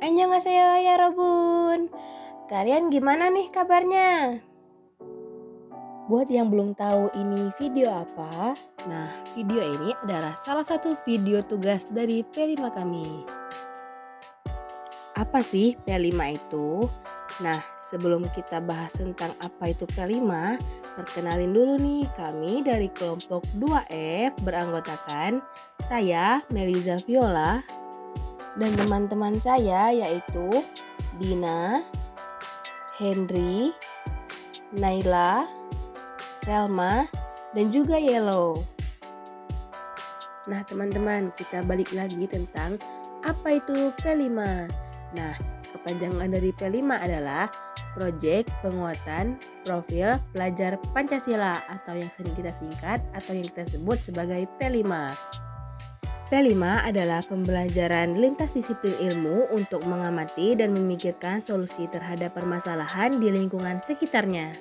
Annyeonghaseyo ya Robun. Kalian gimana nih kabarnya? Buat yang belum tahu ini video apa, nah video ini adalah salah satu video tugas dari P5 kami. Apa sih P5 itu? Nah, sebelum kita bahas tentang apa itu P5, perkenalin dulu nih kami dari kelompok 2F beranggotakan saya Meliza Viola dan teman-teman saya yaitu Dina, Henry, Naila, Selma, dan juga Yellow. Nah teman-teman, kita balik lagi tentang apa itu P5. Nah, kepanjangan dari P5 adalah Proyek Penguatan Profil Pelajar Pancasila atau yang sering kita singkat atau yang kita sebut sebagai P5. P5 adalah pembelajaran lintas disiplin ilmu untuk mengamati dan memikirkan solusi terhadap permasalahan di lingkungan sekitarnya.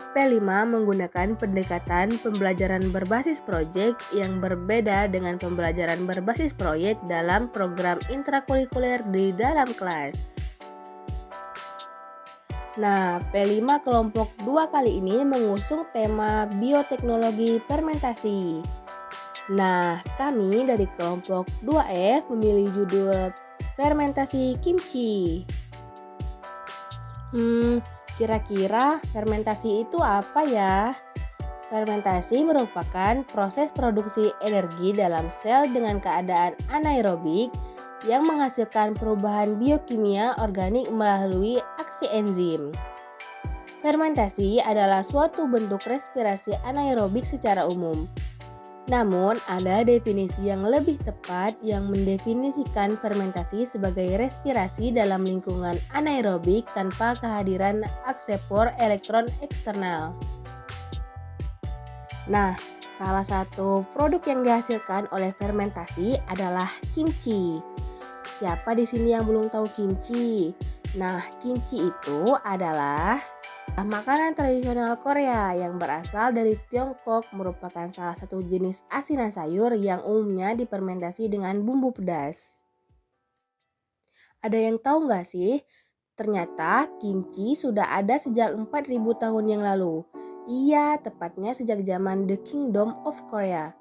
P5 menggunakan pendekatan pembelajaran berbasis proyek yang berbeda dengan pembelajaran berbasis proyek dalam program intrakurikuler di dalam kelas. Nah, P5 kelompok 2 kali ini mengusung tema bioteknologi fermentasi. Nah, kami dari kelompok 2F memilih judul fermentasi kimchi. Kira-kira fermentasi itu apa ya? Fermentasi merupakan proses produksi energi dalam sel dengan keadaan anaerobik yang menghasilkan perubahan biokimia organik melalui aksi enzim. Fermentasi adalah suatu bentuk respirasi anaerobik secara umum. Namun, ada definisi yang lebih tepat yang mendefinisikan fermentasi sebagai respirasi dalam lingkungan anaerobik tanpa kehadiran akseptor elektron eksternal. Nah, salah satu produk yang dihasilkan oleh fermentasi adalah kimchi. Siapa di sini yang belum tahu kimchi? Nah, kimchi itu adalah makanan tradisional Korea yang berasal dari Tiongkok, merupakan salah satu jenis asinan sayur yang umumnya difermentasi dengan bumbu pedas. Ada yang tahu nggak sih? Ternyata kimchi sudah ada sejak 4000 tahun yang lalu. Iya, tepatnya sejak zaman The Kingdom of Korea.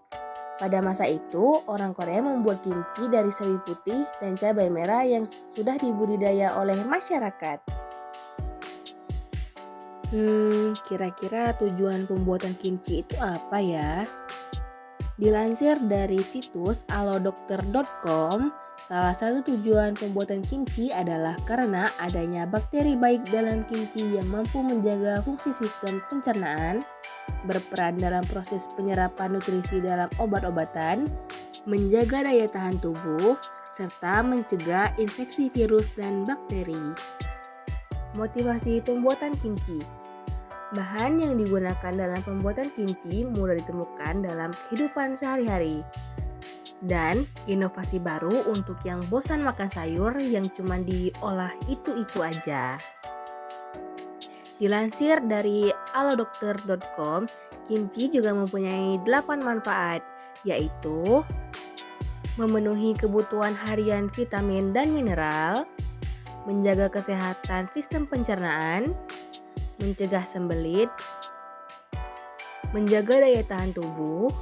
Pada masa itu, orang Korea membuat kimchi dari sawi putih dan cabai merah yang sudah dibudidaya oleh masyarakat. Kira-kira tujuan pembuatan kimchi itu apa ya? Dilansir dari situs alodokter.com, salah satu tujuan pembuatan kimchi adalah karena adanya bakteri baik dalam kimchi yang mampu menjaga fungsi sistem pencernaan, berperan dalam proses penyerapan nutrisi dalam obat-obatan, menjaga daya tahan tubuh, serta mencegah infeksi virus dan bakteri. Motivasi pembuatan kimchi. Bahan yang digunakan dalam pembuatan kimchi mudah ditemukan dalam kehidupan sehari-hari. Dan inovasi baru untuk yang bosan makan sayur yang cuma diolah itu-itu aja. Dilansir dari alodokter.com, kimchi juga mempunyai 8 manfaat, yaitu memenuhi kebutuhan harian vitamin dan mineral, menjaga kesehatan sistem pencernaan, mencegah sembelit, menjaga daya tahan tubuh,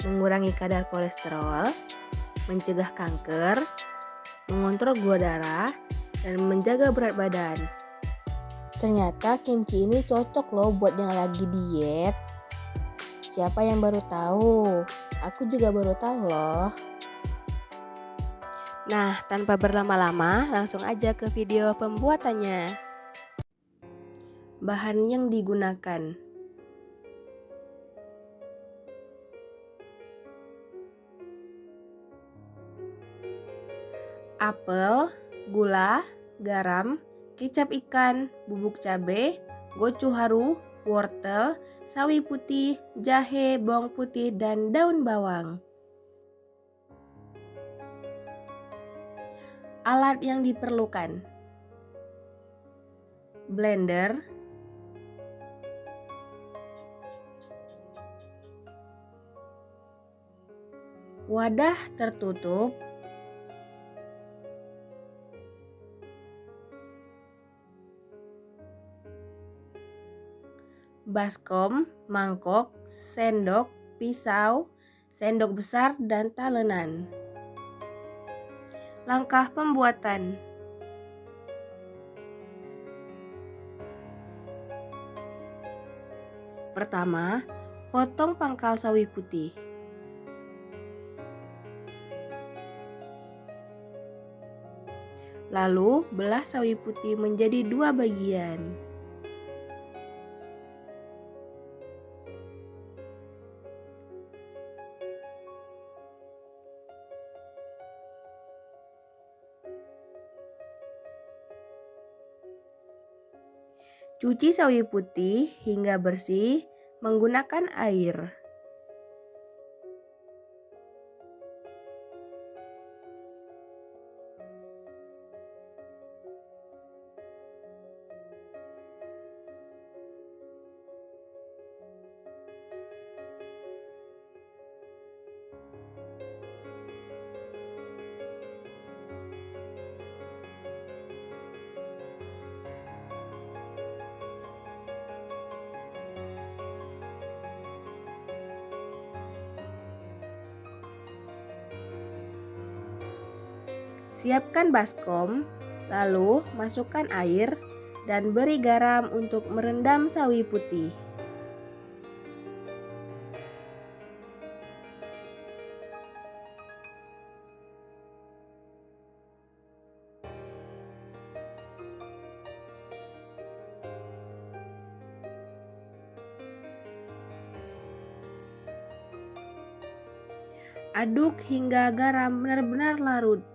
mengurangi kadar kolesterol, mencegah kanker, mengontrol gula darah, dan menjaga berat badan. Ternyata kimchi ini cocok loh buat yang lagi diet. Siapa yang baru tahu? Aku juga baru tahu loh. Nah, tanpa berlama-lama, langsung aja ke video pembuatannya. Bahan yang digunakan: apel, gula, garam, kecap ikan, bubuk cabai, gochugaru, wortel, sawi putih, jahe, bawang putih, dan daun bawang. Alat yang diperlukan: blender, wadah tertutup, baskom, mangkok, sendok, pisau, sendok besar, dan talenan. Langkah pembuatan. Pertama, potong pangkal sawi putih. Lalu, belah sawi putih menjadi 2 bagian. Cuci sawi putih hingga bersih menggunakan air. Siapkan baskom, lalu masukkan air dan beri garam untuk merendam sawi putih. Aduk hingga garam benar-benar larut.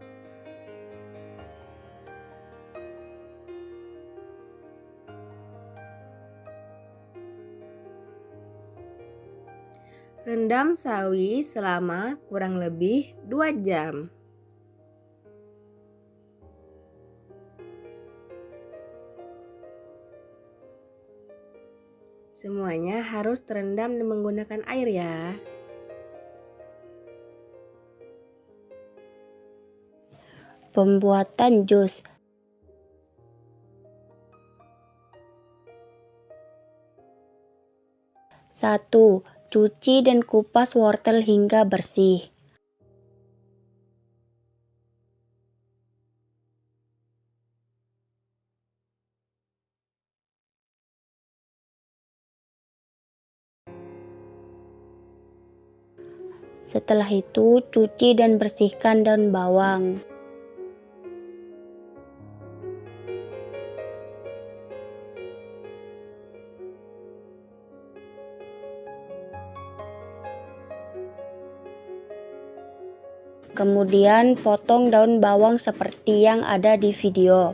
Rendam sawi selama kurang lebih 2 jam. Semuanya harus terendam menggunakan air ya. Pembuatan jus. 1. Cuci dan kupas wortel hingga bersih. Setelah itu, cuci dan bersihkan daun bawang. Kemudian potong daun bawang seperti yang ada di video.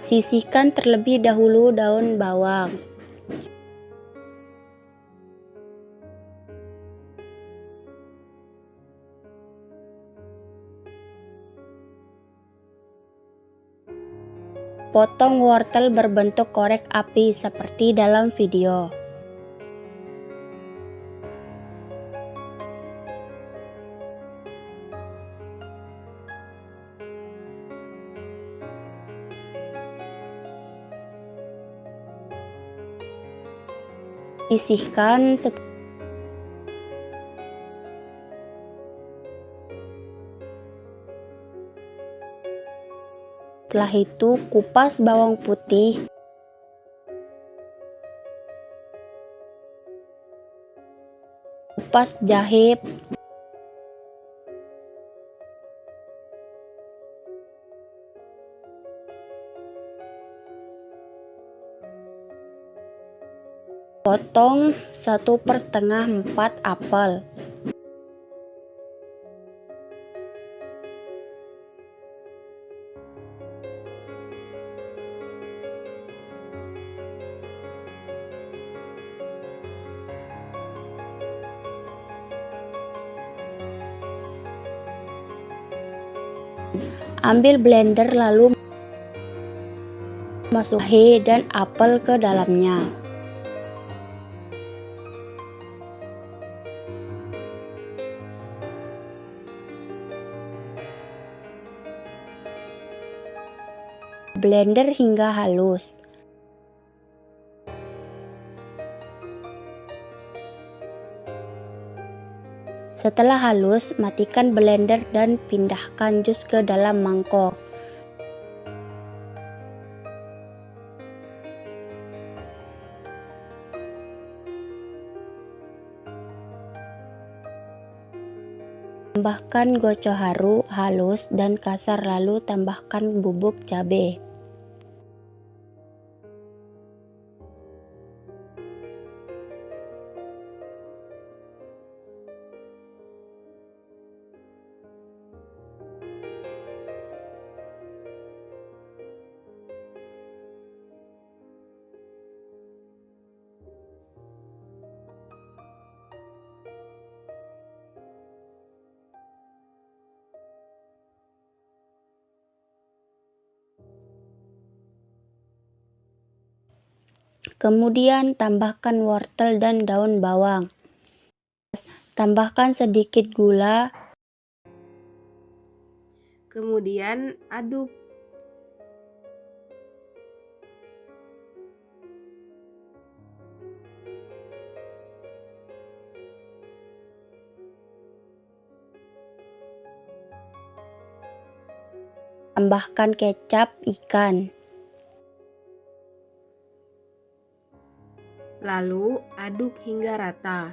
Sisihkan terlebih dahulu daun bawang. Potong wortel berbentuk korek api seperti dalam video. Sisihkan setelah itu kupas bawang putih. Kupas jahe. Potong 1/2 4 apel. Ambil blender lalu masuk jahe dan apel ke dalamnya. blender hingga halus. Setelah halus, matikan blender dan pindahkan jus ke dalam mangkok. Tambahkan gocoharu halus dan kasar, lalu tambahkan bubuk cabai. Kemudian tambahkan wortel dan daun bawang. Tambahkan sedikit gula. Kemudian aduk. Tambahkan kecap ikan. Lalu aduk hingga rata.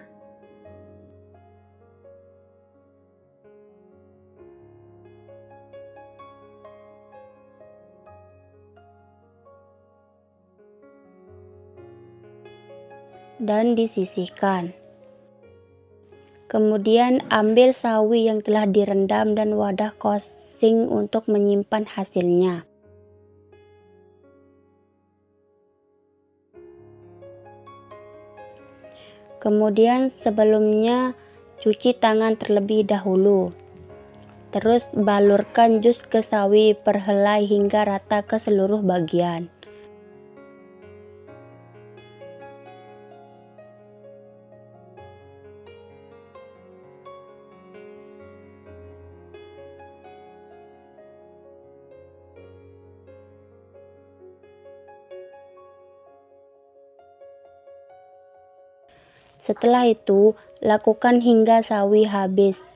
Dan disisihkan. Kemudian ambil sawi yang telah direndam dan wadah kosing untuk menyimpan hasilnya. Kemudian sebelumnya cuci tangan terlebih dahulu. Terus balurkan jus ke sawi, perhelai hingga rata ke seluruh bagian. Setelah itu, lakukan hingga sawi habis.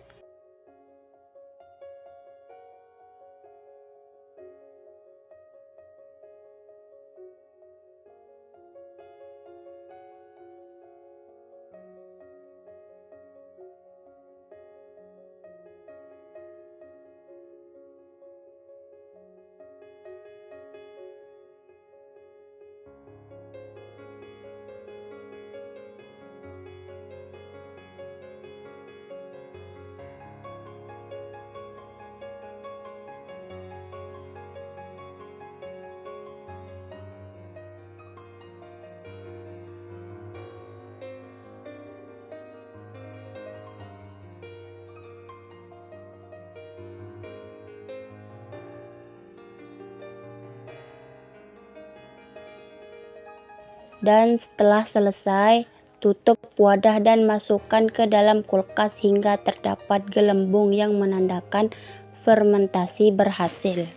Dan setelah selesai, tutup wadah dan masukkan ke dalam kulkas hingga terdapat gelembung yang menandakan fermentasi berhasil.